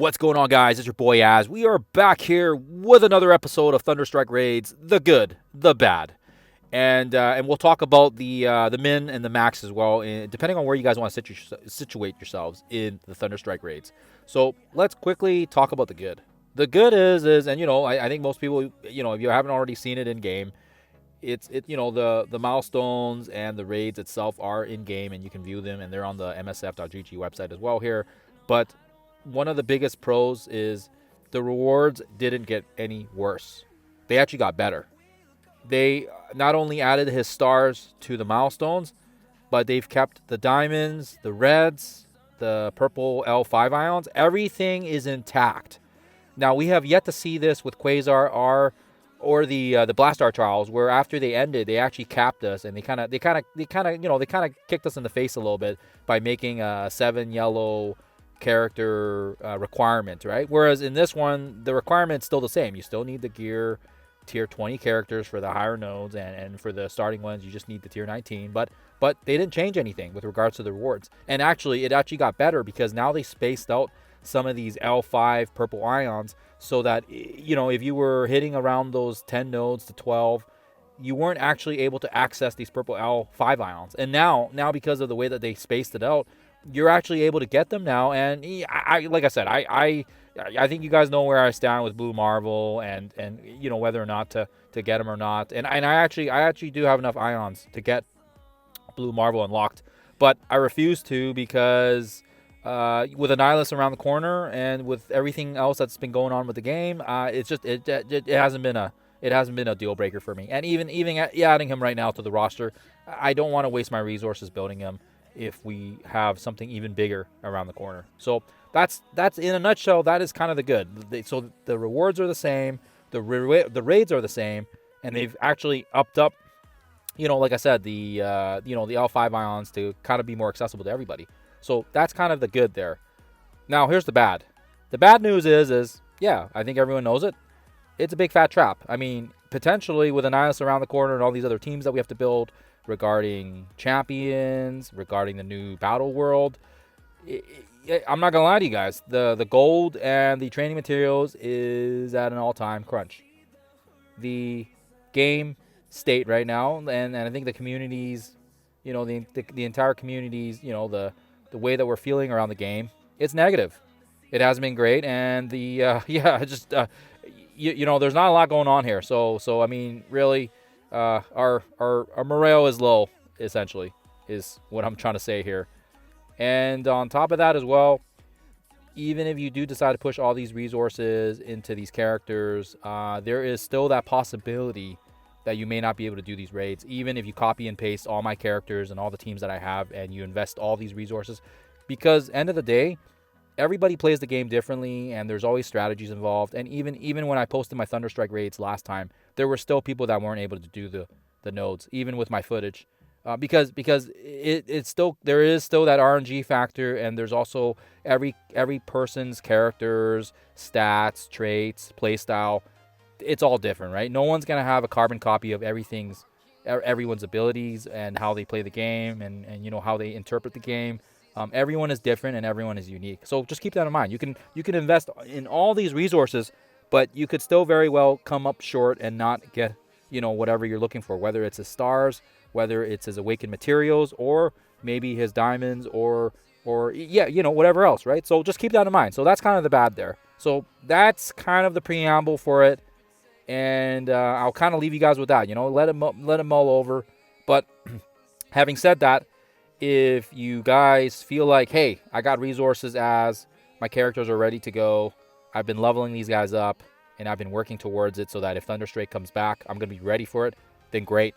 What's going on, guys? It's your boy Az. We are back here with another episode of Thunderstrike Raids, the good, the bad, and we'll talk about the min and the max as well, depending on where you guys want to situate yourselves in the Thunderstrike Raids. So let's quickly talk about the good. The good is, and I think most people, if you haven't already seen it in game, the milestones and the raids itself are in game and you can view them, and they're on the msf.gg website as well here, but one of the biggest pros is the rewards didn't get any worse. They actually got better. They not only added his stars to the milestones, but they've kept the diamonds, the reds, the purple L5 ions. Everything is intact. Now, we have yet to see this with Quasar R or the Blastaar trials, where after they ended, they actually capped us, and they kind of kicked us in the face a little bit by making a 7 yellow character requirement, right? Whereas in this one, the requirement's still the same. You still need the gear tier 20 characters for the higher nodes, and for the starting ones, you just need the tier 19. But they didn't change anything with regards to the rewards. And actually, it actually got better because now they spaced out some of these L5 purple ions so that, if you were hitting around those 10 nodes to 12, you weren't actually able to access these purple L5 ions. And now because of the way that they spaced it out, you're actually able to get them now. And like I said, I think you guys know where I stand with Blue Marvel and whether or not to get them or not. And I actually do have enough ions to get Blue Marvel unlocked, but I refuse to because with Annihilus around the corner and with everything else that's been going on with the game, it hasn't been a deal breaker for me. And even adding him right now to the roster, I don't want to waste my resources building him if we have something even bigger around the corner. So that's in a nutshell. That is kind of the good. So the rewards are the same, the raids are the same, and they've actually upped up, like I said, the L5 ions to kind of be more accessible to everybody. So that's kind of the good there. Now here's the bad. The bad news is I think everyone knows it. It's a big fat trap. I mean, potentially with Annihilus around the corner and all these other teams that we have to build regarding champions, regarding the new battle world, I'm not gonna lie to you guys, the gold and the training materials is at an all-time crunch. The game state right now, and I think the communities, the entire communities, the way that we're feeling around the game, it's negative. It hasn't been great, and there's not a lot going on here. So I mean, really, our morale is low, essentially, is what I'm trying to say here. And on top of that as well, even if you do decide to push all these resources into these characters, there is still that possibility that you may not be able to do these raids, even if you copy and paste all my characters and all the teams that I have and you invest all these resources. Because end of the day, everybody plays the game differently, and there's always strategies involved. And even when I posted my Thunderstrike raids last time, there were still people that weren't able to do the nodes, even with my footage, because it's still, there is still that RNG factor, and there's also every person's characters, stats, traits, playstyle. It's all different, right? No one's gonna have a carbon copy of everyone's abilities and how they play the game, and how they interpret the game. Everyone is different and everyone is unique. So just keep that in mind. You can invest in all these resources, but you could still very well come up short and not get whatever you're looking for, whether it's his stars, whether it's his awakened materials, or maybe his diamonds, or whatever else, right? So just keep that in mind. So that's kind of the bad there. So that's kind of the preamble for it. And I'll kind of leave you guys with that. Let it mull over. But having said that, if you guys feel like, hey, I got resources, as my characters are ready to go, I've been leveling these guys up, and I've been working towards it so that if Thunderstrike comes back, I'm going to be ready for it, then great.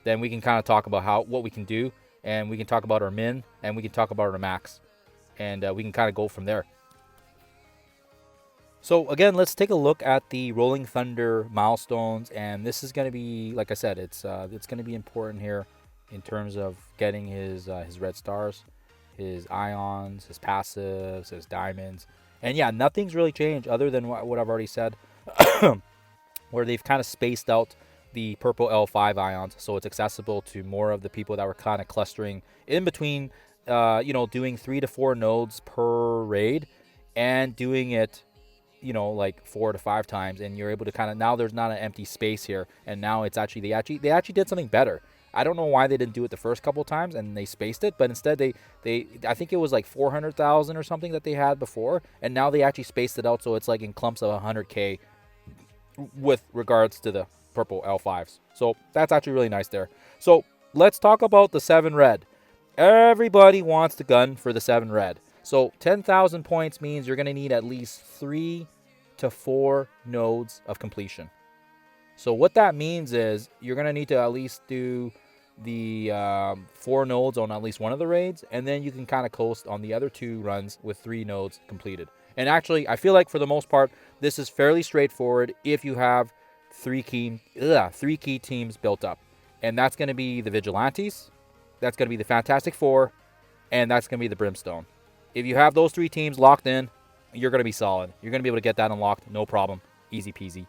Then we can kind of talk about what we can do, and we can talk about our min, and we can talk about our max, and we can kind of go from there. So again, let's take a look at the Rolling Thunder milestones, and this is going to be, like I said, it's going to be important here in terms of getting his red stars, his ions, his passives, his diamonds. And yeah, nothing's really changed other than what I've already said, where they've kind of spaced out the purple L5 ions, so it's accessible to more of the people that were kind of clustering in between, doing 3 to 4 nodes per raid, and doing it, like 4 to 5 times, and you're able to kind of, now there's not an empty space here, and now it's actually, they actually did something better. I don't know why they didn't do it the first couple of times and they spaced it, but instead I think it was like 400,000 or something that they had before, and now they actually spaced it out so it's like in clumps of 100K with regards to the purple L5s. So that's actually really nice there. So let's talk about the 7 red. Everybody wants the gun for the 7 red. So 10,000 points means you're going to need at least 3 to 4 nodes of completion. So what that means is you're going to need to at least do the 4 nodes on at least one of the raids, and then you can kind of coast on the other 2 runs with 3 nodes completed. And actually, I feel like for the most part, this is fairly straightforward if you have 3 key teams built up. And that's going to be the Vigilantes, that's going to be the Fantastic Four, and that's going to be the Brimstone. If you have those 3 teams locked in, you're going to be solid. You're going to be able to get that unlocked, no problem, easy peasy.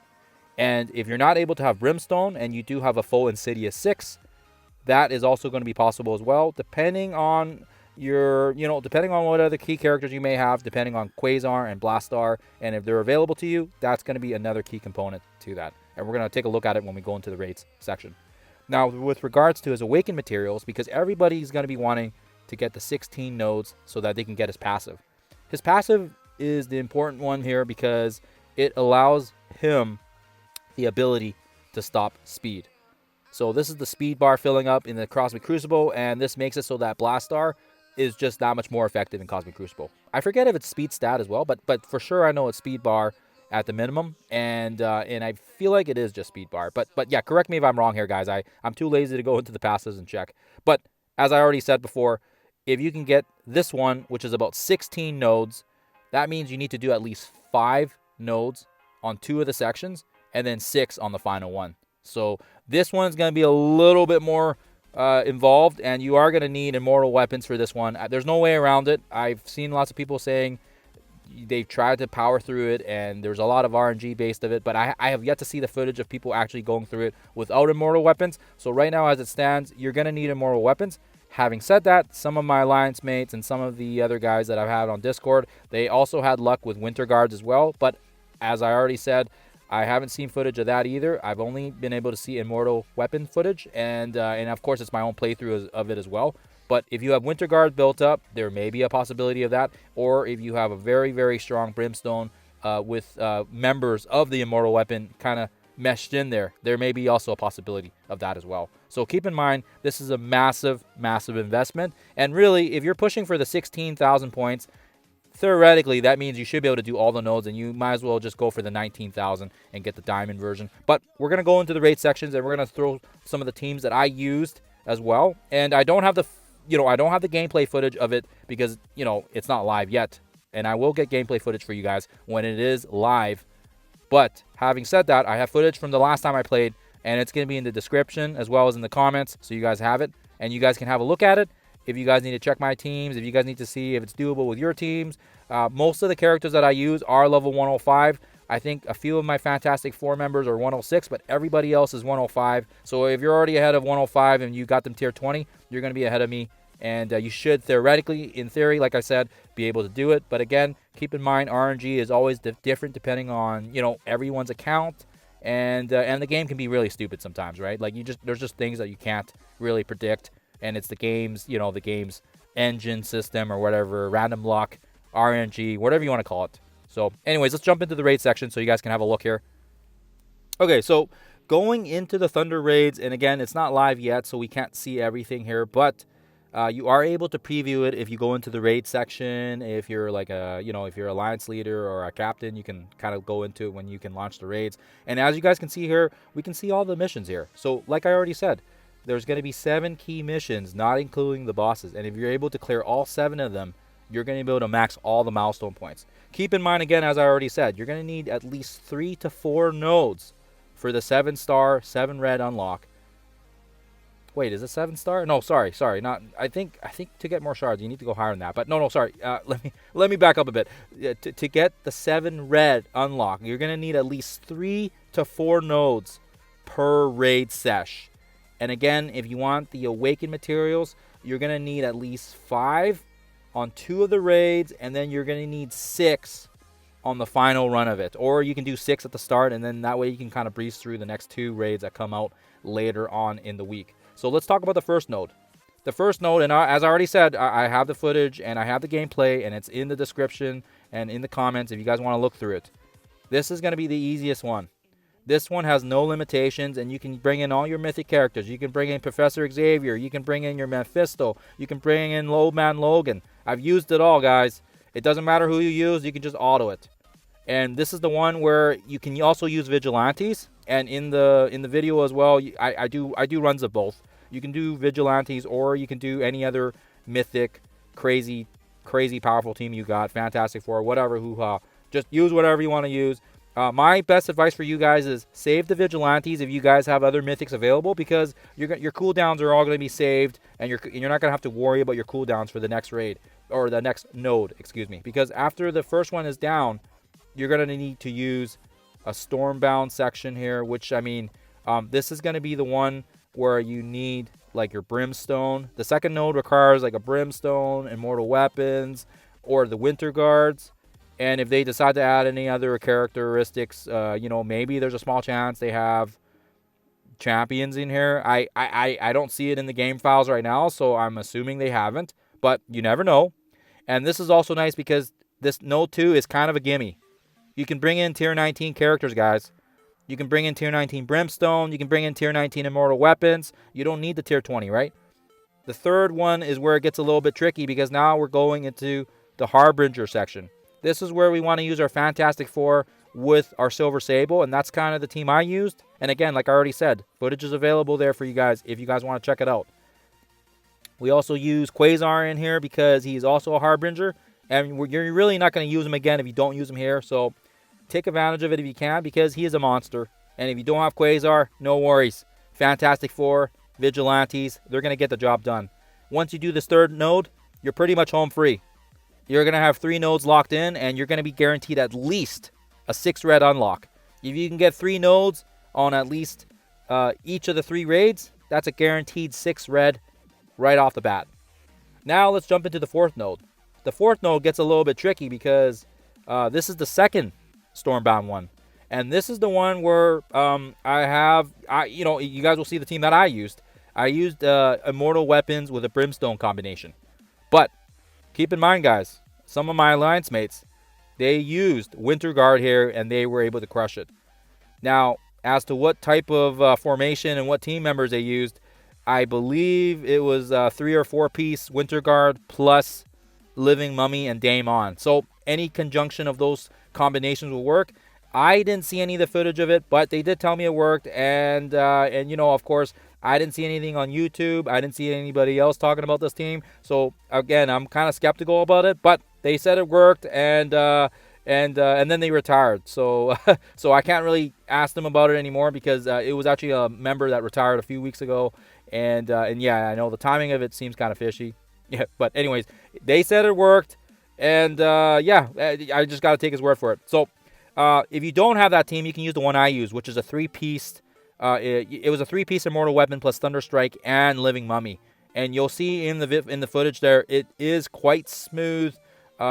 And if you're not able to have Brimstone and you do have a full Insidious 6, that is also going to be possible as well, depending on depending on what other key characters you may have, depending on Quasar and Blastaar, and if they're available to you, that's going to be another key component to that. And we're going to take a look at it when we go into the raids section. Now, with regards to his Awakened materials, because everybody's going to be wanting to get the 16 nodes so that they can get his passive. His passive is the important one here because it allows him the ability to stop speed. So this is the speed bar filling up in the Cosmic Crucible, and this makes it so that Blastaar is just that much more effective in Cosmic Crucible. I forget if it's speed stat as well, but for sure I know it's speed bar at the minimum, and I feel like it is just speed bar. But yeah, correct me if I'm wrong here, guys. I'm too lazy to go into the passives and check. But as I already said before, if you can get this one, which is about 16 nodes, that means you need to do at least 5 nodes on 2 of the sections, and then 6 on the final one. So this one's going to be a little bit more involved, and you are going to need immortal weapons for this one. There's no way around it. I've seen lots of people saying they've tried to power through it, and there's a lot of RNG based of it, but I have yet to see the footage of people actually going through it without immortal weapons. So right now, as it stands, you're going to need immortal weapons. Having said that, some of my alliance mates and some of the other guys that I've had on Discord, they also had luck with winter guards as well, but as I already said, I haven't seen footage of that either. I've only been able to see immortal weapon footage, and of course it's my own playthrough of it as well. But if you have winter guard built up, there may be a possibility of that. Or if you have a very, very strong Brimstone with members of the immortal weapon kind of meshed in there, there may be also a possibility of that as well. So keep in mind, this is a massive, massive investment. And really, if you're pushing for the 16,000 points, theoretically, that means you should be able to do all the nodes, and you might as well just go for the 19,000 and get the diamond version. But we're going to go into the raid sections, and we're going to throw some of the teams that I used as well. And I don't have the gameplay footage of it because, it's not live yet. And I will get gameplay footage for you guys when it is live. But having said that, I have footage from the last time I played, and it's going to be in the description as well as in the comments, so you guys have it, and you guys can have a look at it. If you guys need to check my teams, if you guys need to see if it's doable with your teams, most of the characters that I use are level 105. I think a few of my Fantastic Four members are 106, but everybody else is 105. So if you're already ahead of 105 and you got them tier 20, you're going to be ahead of me. And you should theoretically, in theory, like I said, be able to do it. But again, keep in mind, RNG is always different depending on, everyone's account. And the game can be really stupid sometimes, right? Like there's just things that you can't really predict. And it's the game's engine system or whatever, random luck, RNG, whatever you want to call it. So anyways, let's jump into the raid section so you guys can have a look here. Okay, so going into the Thunder raids, and again, it's not live yet, so we can't see everything here, but you are able to preview it if you go into the raid section. If you're like if you're alliance leader or a captain, you can kind of go into it when you can launch the raids. And as you guys can see here, we can see all the missions here. So like I already said, there's going to be 7 key missions, not including the bosses. And if you're able to clear all 7 of them, you're going to be able to max all the milestone points. Keep in mind, again, as I already said, you're going to need at least 3 to 4 nodes for the 7-star, 7 red unlock. Wait, is it 7-star? No, sorry. Not. I think to get more shards, you need to go higher than that. But no, sorry. Let me back up a bit. To get the 7 red unlock, you're going to need at least 3 to 4 nodes per raid sesh. And again, if you want the Awakened materials, you're going to need at least 5 on 2 of the raids, and then you're going to need 6 on the final run of it. Or you can do 6 at the start, and then that way you can kind of breeze through the next 2 raids that come out later on in the week. So let's talk about the first node. The first node, and as I already said, I have the footage and I have the gameplay, and it's in the description and in the comments if you guys want to look through it. This is going to be the easiest one. This one has no limitations, and you can bring in all your mythic characters. You can bring in Professor Xavier. You can bring in your Mephisto. You can bring in Old Man Logan. I've used it all, guys. It doesn't matter who you use. You can just auto it. And this is the one where you can also use Vigilantes. And in the video as well, I do runs of both. You can do Vigilantes, or you can do any other mythic, crazy powerful team you got. Fantastic Four, whatever, hoo-ha. Just use whatever you want to use. My best advice for you guys is save the Vigilantes if you guys have other mythics available, because your cooldowns are all going to be saved, and you're not going to have to worry about your cooldowns for the next raid, or the next node, excuse me. Because after the first one is down, you're going to need to use a Stormbound section here, which, I mean, this is going to be the one where you need like your Brimstone. The second node requires like a Brimstone, Immortal weapons, or the Winter Guards. And if they decide to add any other characteristics, you know, maybe there's a small chance they have champions in here. I don't see it in the game files right now, so I'm assuming they haven't. But you never know. And this is also nice because this node 2 is kind of a gimme. You can bring in tier 19 characters, guys. You can bring in tier 19 Brimstone. You can bring in tier 19 Immortal weapons. You don't need the tier 20, right? The third one is where it gets a little bit tricky, because now we're going into the Harbringer section. This is where we want to use our Fantastic Four with our Silver Sable, and that's kind of the team I used. And again, like I already said, footage is available there for you guys if you guys want to check it out. We also use Quasar in here because he's also a Harbinger, and you're really not going to use him again if you don't use him here. So take advantage of it if you can, because he is a monster. And if you don't have Quasar, no worries. Fantastic Four, Vigilantes, they're going to get the job done. Once you do this third node, you're pretty much home free. You're going to have 3 nodes locked in, and you're going to be guaranteed at least a 6 red unlock. If you can get 3 nodes on at least each of the 3 raids, that's a guaranteed 6 red right off the bat. Now let's jump into the 4th node. The 4th node gets a little bit tricky because this is the second Stormbound one. And this is the one where you know, you guys will see the team that I used. I used Immortal weapons with a Brimstone combination. But keep in mind, guys, some of my alliance mates, they used Winter Guard here, and they were able to crush it. Now, as to what type of formation and what team members they used, I believe it was 3 or 4 piece Winter Guard plus Living Mummy and Dame on. So any conjunction of those combinations will work. I didn't see any of the footage of it, but they did tell me it worked. And you know, of course, I didn't see anything on YouTube. I didn't see anybody else talking about this team. So again, I'm kind of skeptical about it, but they said it worked, and then they retired. So so I can't really ask them about it anymore, because it was actually a member that retired a few weeks ago, and yeah, I know the timing of it seems kind of fishy. Yeah, but anyways, they said it worked, and yeah, I just got to take his word for it. So if you don't have that team, you can use the one I use, which is a 3-piece. It was a 3-piece Immortal weapon plus Thunderstrike and Living Mummy, and you'll see in the footage there, it is quite smooth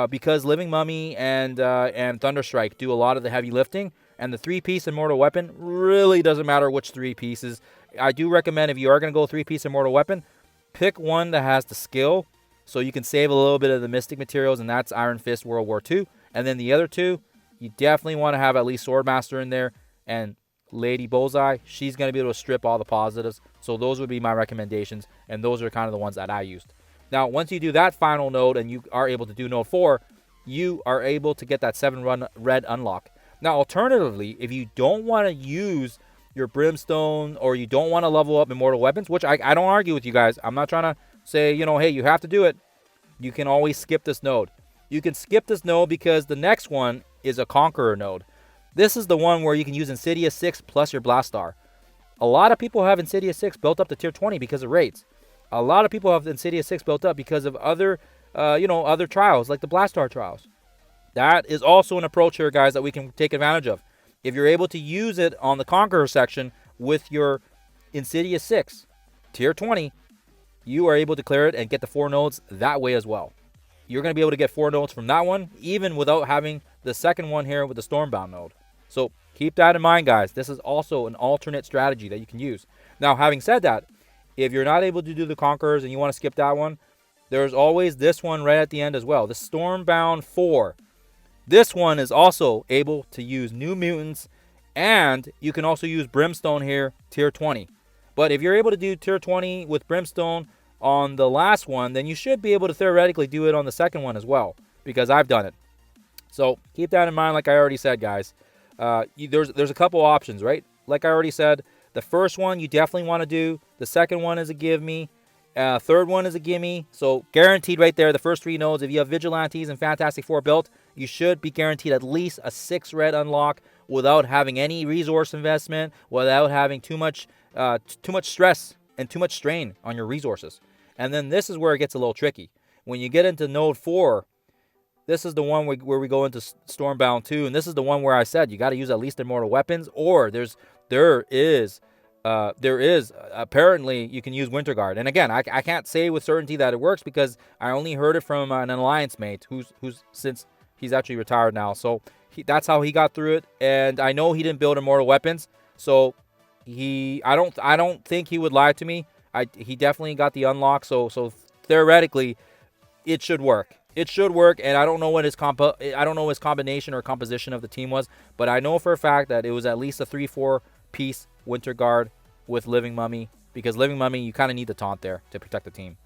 because Living Mummy and Thunderstrike do a lot of the heavy lifting, and the 3-piece Immortal weapon really doesn't matter which 3 pieces. I do recommend, if you are going to go 3-piece Immortal weapon, pick one that has the skill, so you can save a little bit of the Mystic materials, and that's Iron Fist World War II. And then the other 2, you definitely want to have at least Swordmaster in there, and Lady Bullseye, she's going to be able to strip all the positives. So those would be my recommendations, and those are kind of the ones that I used. Now, once you do that final node and you are able to do node 4, you are able to get that 7 red unlock. Now, alternatively, if you don't want to use your Brimstone, or you don't want to level up Immortal weapons, which I don't argue with you guys. I'm not trying to say, you know, hey, you have to do it. You can always skip this node. You can skip this node because the next one is a Conqueror node. This is the one where you can use Insidious 6 plus your Blastaar. A lot of people have Insidious 6 built up to tier 20 because of raids. A lot of people have Insidious 6 built up because of other, other trials, like the Blastaar trials. That is also an approach here, guys, that we can take advantage of. If you're able to use it on the Conqueror section with your Insidious 6, tier 20, you are able to clear it and get the 4 nodes that way as well. you're going to be able to get 4 nodes from that one, even without having the second one here with the Stormbound node. So keep that in mind, guys. This is also an alternate strategy that you can use. Now, having said that, if you're not able to do the Conquerors and you want to skip that one, there's always this one right at the end as well. The Stormbound 4. This one is also able to use new mutants, and you can also use Brimstone here, tier 20. But if you're able to do tier 20 with Brimstone on the last one, then you should be able to theoretically do it on the second one as well, because I've done it. So keep that in mind, like I already said, guys. There's a couple options, right? Like I already said, the first one you definitely want to do. The second one is a give me. Third one is a gimme. So guaranteed right there, the first 3 nodes. If you have Vigilantes and Fantastic Four built, you should be guaranteed at least a 6 red unlock without having any resource investment, without having too much stress and too much strain on your resources. And then this is where it gets a little tricky. When you get into node 4, this is the one where we go into Stormbound 2, and this is the one where I said you got to use at least immortal weapons, or there is apparently you can use Winter Guard. And again, I can't say with certainty that it works because I only heard it from an alliance mate who's since he's actually retired now. So that's how he got through it, and I know he didn't build immortal weapons, so I don't think he would lie to me. He definitely got the unlock, so theoretically it should work. It should work, and I don't know what his combination or composition of the team was, but I know for a fact that it was at least a 3-4 piece Winter Guard with Living Mummy, because Living Mummy, you kind of need the taunt there to protect the team.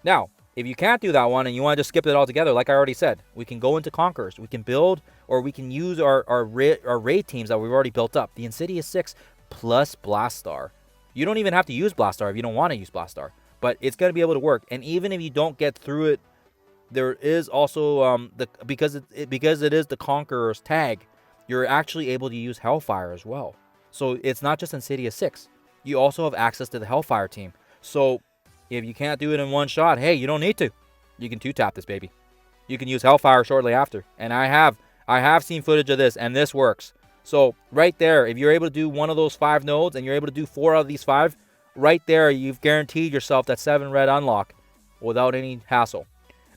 Now, if you can't do that one and you want to just skip it all together, like I already said, we can go into Conquerors. We can build, or we can use our raid teams that we've already built up. The Insidious 6 plus Blastaar. You don't even have to use Blastaar if you don't want to use Blastaar, but it's going to be able to work. And even if you don't get through it, there is also because it is the Conquerors tag, you're actually able to use Hellfire as well. So it's not just Insidious 6. You also have access to the Hellfire team. So if you can't do it in one shot, hey, you don't need to. You can 2-tap this baby. You can use Hellfire shortly after. And I have seen footage of this, and this works. So right there, if you're able to do one of those 5 nodes and you're able to do 4 out of these 5, right there you've guaranteed yourself that 7 red unlock without any hassle.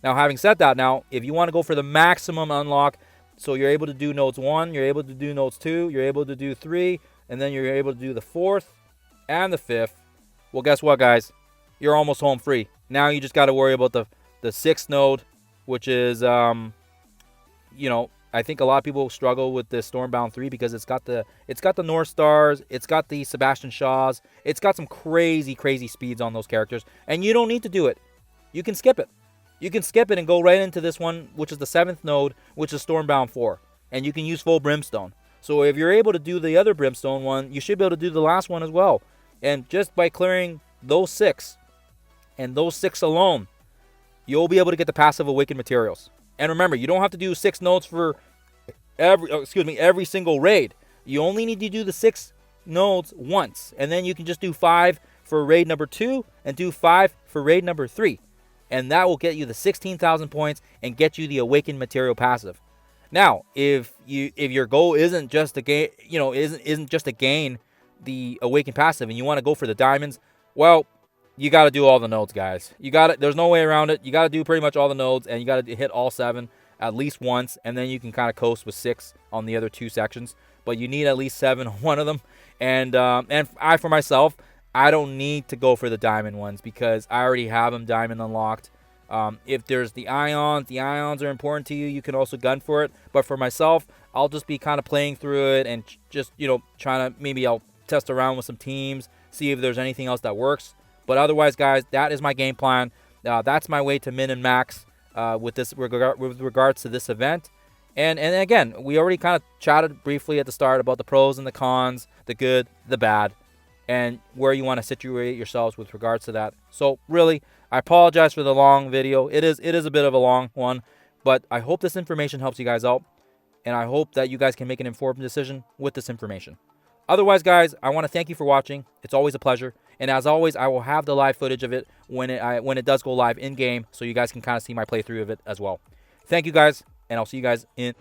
Now, having said that, now, if you want to go for the maximum unlock, so you're able to do nodes 1, you're able to do nodes 2, you're able to do 3, and then you're able to do the 4th and the 5th. Well, guess what, guys? You're almost home free. Now you just got to worry about the 6th node, which is, you know, I think a lot of people struggle with the Stormbound 3 because it's got the North Stars, it's got the Sebastian Shaws, it's got some crazy speeds on those characters, and you don't need to do it. You can skip it. You can skip it and go right into this one, which is the 7th node, which is Stormbound 4. And you can use full Brimstone. So if you're able to do the other Brimstone one, you should be able to do the last one as well. And just by clearing those 6, and those 6 alone, you'll be able to get the passive Awakened Materials. And remember, you don't have to do 6 nodes for every single raid. You only need to do the 6 nodes once. And then you can just do 5 for raid number 2 and do 5 for raid number 3. And that will get you the 16,000 points and get you the Awakened Material passive. Now, if your goal isn't just to gain, isn't just to gain the Awakened passive, and you want to go for the diamonds, well, you got to do all the nodes, guys. There's no way around it. You got to do pretty much all the nodes, and you got to hit all 7 at least once, and then you can kind of coast with 6 on the other 2 sections. But you need at least 7 on one of them. And I, for myself, I don't need to go for the diamond ones because I already have them diamond unlocked. If there's the ions are important to you. You can also gun for it. But for myself, I'll just be kind of playing through it and just, trying to, maybe I'll test around with some teams, see if there's anything else that works. But otherwise, guys, that is my game plan. That's my way to min and max with regards to this event. And again, we already kind of chatted briefly at the start about the pros and the cons, the good, the bad, and where you want to situate yourselves with regards to that. So really, I apologize for the long video. It is a bit of a long one, but I hope this information helps you guys out, and I hope that you guys can make an informed decision with this information. Otherwise, guys, I want to thank you for watching. It's always a pleasure. And as always, I will have the live footage of it when it does go live in-game, so you guys can kind of see my playthrough of it as well. Thank you, guys, and I'll see you guys in